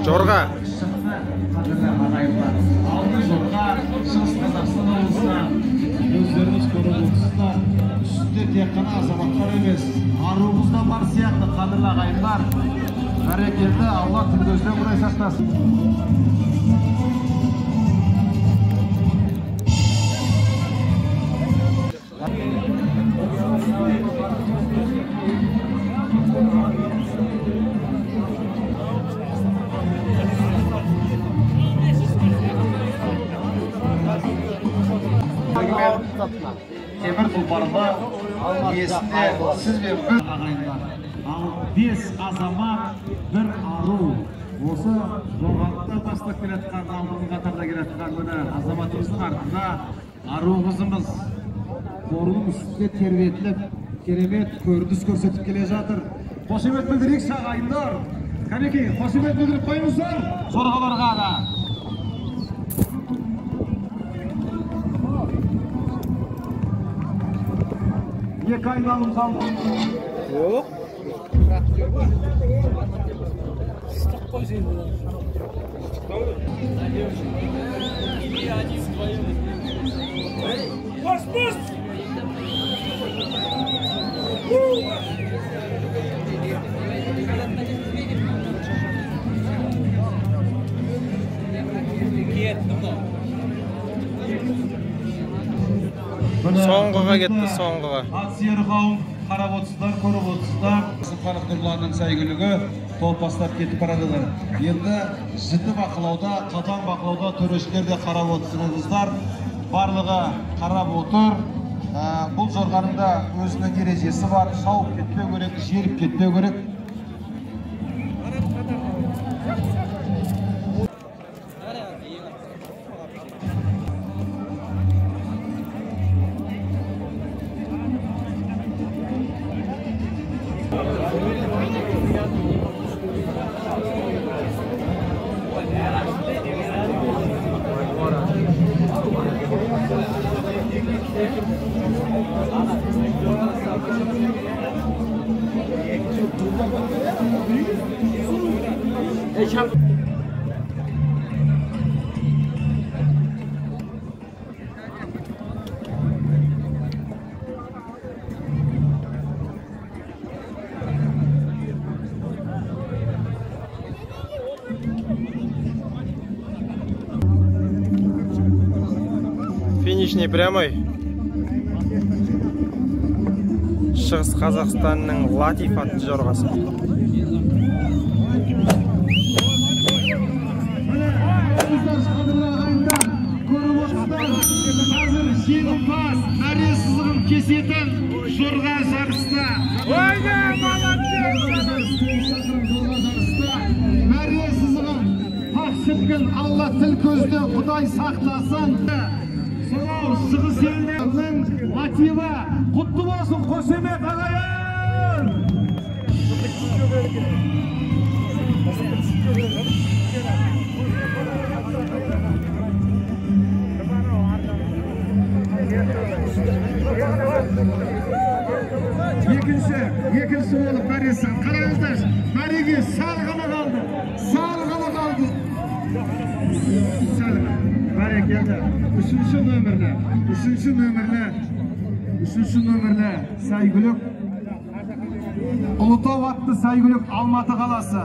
Жорға. Алды жорға Шығыс Қазақстан облысына өздеріңіз көріп отырсыздар. Үстінде тек қана азаматтар емес, аруымыз да бар сияқты қадірлі ағайындар. Бәрекелді, Алла күндізде құрай сақтасын. Темір тұлпарында есінде сіз бен бір ағайындар. Ал 5 азамат, бір ару. Осы жорғалықта бастап келетқан, алдыңғы қатарда келетқан міне азаматымыздың артында ару қызымыз қорының үстінде тербетіліп, керемет көрініс көрсетіп келе жатыр. Қошемет білдірейік ағайындар. Кәнекей, қошемет білдіріп қойыңыздар жорғаларға да. Екі айналым салды. Жоқ. Шықтық қой сен. Бос! Соңғыға кетті, соңғыға. Ат сүйер қауым қарап отырсыздар, көріп отырсыздар. Сымқанық Нұрланның сәйгүлігі толпастап кетіп барадылар. Енді жіті бақылауда, қатаң бақылауда төрешілер де қарап отырсыздар. Барлығы қарап отыр. Бұл жорғаның да өзінің ережесі бар. Шауып кетпеу керек, жеріп кетпеу керек. Финишный прямой. Шығыс Қазақстанның Латиф атты жорғасы. Қазір жеңімпаз мәре сызығын кесетін жорға жарыста. Мәре сызығын ақ шіркін Алла тіл көзді Құдай сақтасын. Сонау шығыс елдерінің Латифі құтты болсын, қошемет ағайын! Екінші болып мәресі қараңыздар, мәреге сәл ғана қалды. Бәрекелді. Үшінші нөмірлі сәйгүлік. Ұлытау атты сәйгүлік Алматы қаласы.